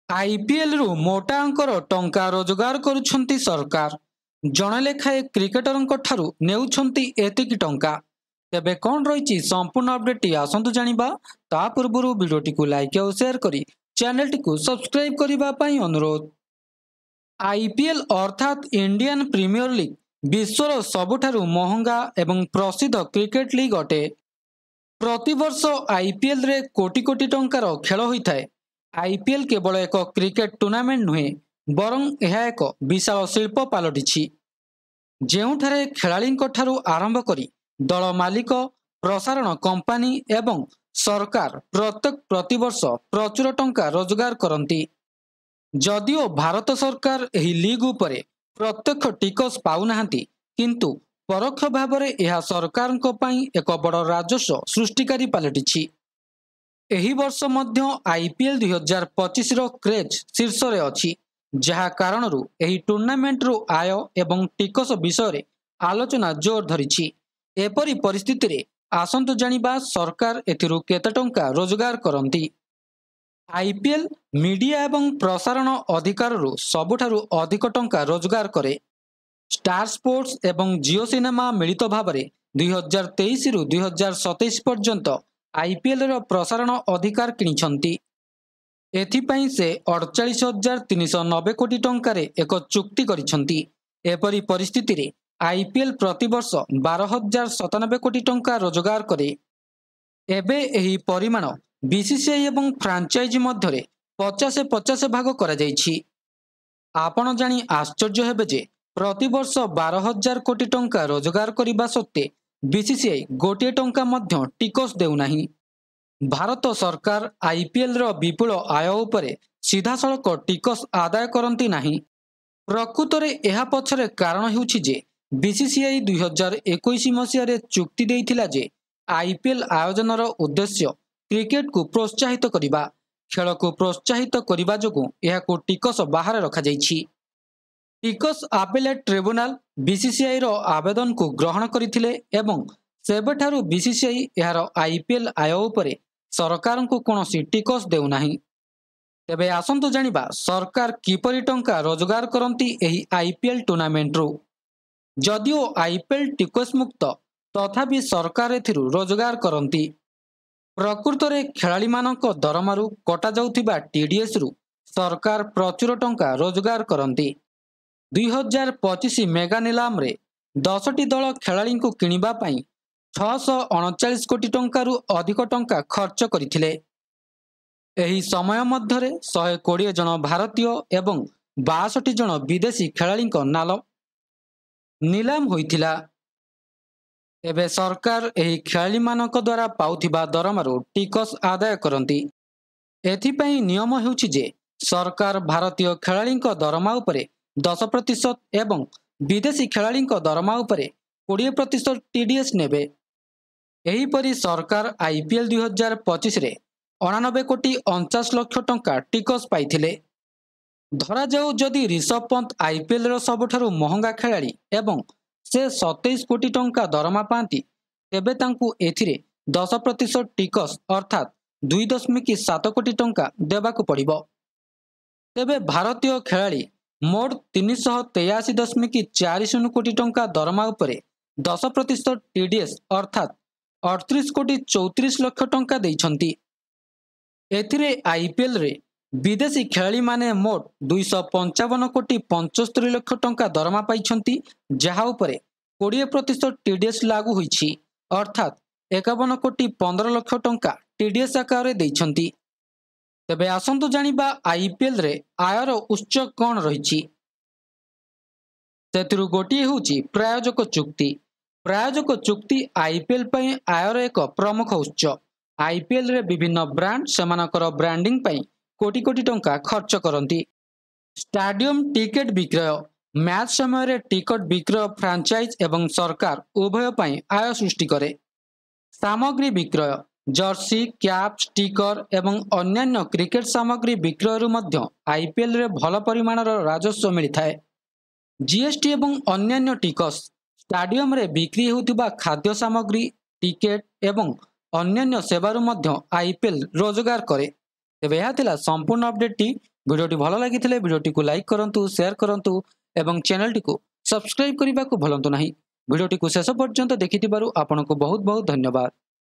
IPL रु मोटा अंकर टंका रोजगार करुछंती सरकार। जणे लेखाए क्रिकेटरंक ठारू नेउछंती एतिकी टंका। तेबे कौन रही संपूर्ण अपडेट आसतु जानिबा। ता पूर्वरु वीडियोटी को लाइक और शेयर करी चैनलटी को सब्सक्राइब करिबा पई अनुरोध। आईपीएल अर्थात इंडियन प्रीमियर लीग विश्वर सबुठारु महंगा एवं प्रसिद्ध क्रिकेट लीग अटे। प्रतिवर्ष आईपीएल रे कोटी कोटी टंकार खेल होता है। आईपीएल केवल एक क्रिकेट टूर्नामेंट नुहे बरं यह एक विशाल शिल्प पलटि जेउठारे खेलाड़ींक ठारू आरंभ करी दल मालिक प्रसारण कंपानी एवं सरकार प्रत्येक प्रतिवर्ष प्रचुर टंका रोजगार करती। जदिओ भारत सरकार एही लीग उपरे प्रत्यक्ष टिकस पाउनाहांती किंतु परोक्ष भाव में यह सरकार एक बड़ राजस्व सृष्टिकारी पलटि। एही वर्ष मध्य आईपीएल 2025 रो क्रेज शीर्ष रे अछि, जहा कारणरू एही टूर्नामेंट रो आय एवं टिकस विषय रे आलोचना जोर धरिछि। एपरि परिस्थिति रे आसंतु जानिबा सरकार एथिरु केते टंका रोजगार करंती। आईपीएल मीडिया एवं प्रसारण अधिकार रु सबुठारु अधिक टंका रोजगार करे। स्टार स्पोर्ट्स एवं जियो सिनेमा मिलित भाव में 2023 रु 2027 पर्यंत आईपीएल रो प्रसारण अधिकार किनिछंती। एथिपाई से 48,390 कोटी टंकारे एक चुक्ति करिछंती। एपरि परिस्थिति रे आईपीएल प्रतिवर्ष 12,097 कोटी टंका रोजगार करे। एबे एही परिमाण बीसीसीआई एवं फ्रांचाइजी मध्यरे 50-50 भाग करा जाइछि। आपण जानी आश्चर्य हेबे जे प्रतिवर्ष 12,000 कोटी टंका रोजगार करने सत्वे बीसीसीआई गोटे टंका मध्य टिकस देउनाही। भारत सरकार आईपीएल रो विपुल आय उपरे सीधासलख टिकस आदाय करती नाही। प्रकृत में यह पछरे कारण हेउछि जे बीसीसीआई 2021 मसीह चुक्ति देइथिला जे आईपीएल आयोजनर उद्देश्य क्रिकेट को प्रोत्साहित करिबा, खेल को प्रोत्साहित करिबा जोगु एहाको टिकस बाहर रखा जाइछि। टिकस आपेलेट ट्रिब्यूनाल बीसीसीआई रो आवेदन को ग्रहण करथिले एवं सेबेठारु बीसीसीआई एहार आईपीएल आय उपरे सरकार को कोनोसी टिकस देउनाही। तेबे आसंतु जानिबा सरकार किपरि टंका रोजगार करंती एही आईपीएल टूर्नामेंट रु। जदिओ आईपीएल टिकस मुक्त तथापि सरकार एथिरु रोजगार करंती। प्रकृत में खेलाड़ी मानक दरमारू कटा जाउथिबा टीडीएस रु सरकार प्रचुर टंका रोजगार करंती। 2025 मेगा निलाम रे 10टी दल खेलाड़ी को किनिबा पई 639 कोटी टंकारु अधिक टंका खर्च करथिले। एही समय मध्यरे 120 जन भारतीय एवं 62 जन विदेशी खेलाड़ी नाल निलाम होइथिला। एबे सरकार एही खेलाड़ी मानक द्वारा पाउथिबा दरमारू टिकस आदाय करंती। एथिपई नियम हेउछि जे सरकार भारतीय खेलाड़ी दरमा उपरे 10% एवं विदेशी खेलाड़ी दरमा उपरे 20% टीडीएस नेबे। एहीपरि सरकार आईपीएल 2025 रे 89 कोटी 49 लाख टंका टिकस पाइथिले। धरा जाऊ जदि ऋषभ पंत आईपीएल रो सबुठारु महंगा खेलाड़ी एवं से 27 कोटी टंका दरमा पाती तेबे तांकु एथिरे 10% टिकस अर्थात 2.7 कोटी टंका देबाकु पड़िबो। तेबे भारतीय खेलाड़ी मोट 383.40 कोटी टंका दरमा उपरे 10% टीडीएस अर्थात 38 कोटी 34 लाख टंका देइछंती। एथिरे आईपीएल रे विदेशी खेलाड़ी माने मोट 255 कोटी 75 लाख टंका दरमा पाइछंती, जहा उपरे 20% टीडीएस लागू होइछि अर्थात 51 कोटी 15 लाख टंका टीडीएस आकार देइछंती। तेबे आसंतु जानिबा आईपीएल रे आयर उच्च कौन रहिछि। सेथिरु गोटिए होउछि प्रायोजक चुक्ति। प्रायोजक चुक्ति आईपीएल पई आयर एक प्रमुख उत्स। आईपीएल रे विभिन्न ब्रांड सेमानकर ब्रांडिंग पई कोटी कोटी टंका खर्च करंती। स्टाडियम टिकेट विक्रय, मैच समय रे टिकट विक्रय फ्रांचाइज एवं सरकार उभय पई आय सृष्टि करे। सामग्री विक्रय, जर्सी, कैप, स्टिकर एवं अन्यान्य क्रिकेट सामग्री विक्रय रु मध्य आईपीएल रे भल परिमाणर राजस्व मिलिथाए। जीएसटी एवं अन्यान्य टिकस, स्टाडियम रे बिक्री होतिबा खाद्य सामग्री, टिकेट एवं अन्यान्य सेवारु मध्य आईपीएल रोजगार करे। तेबे यह थिला संपूर्ण अपडेट टी। भिडियोटी भल लगी भिडियोटी को लाइक करंतु, शेयर करंतु एवं चैनल को सब्सक्राइब करने को भूलु ना। भिडियोटी को शेष पर्यंत देखिथिबारु आपनको बहुत बहुत धन्यवाद।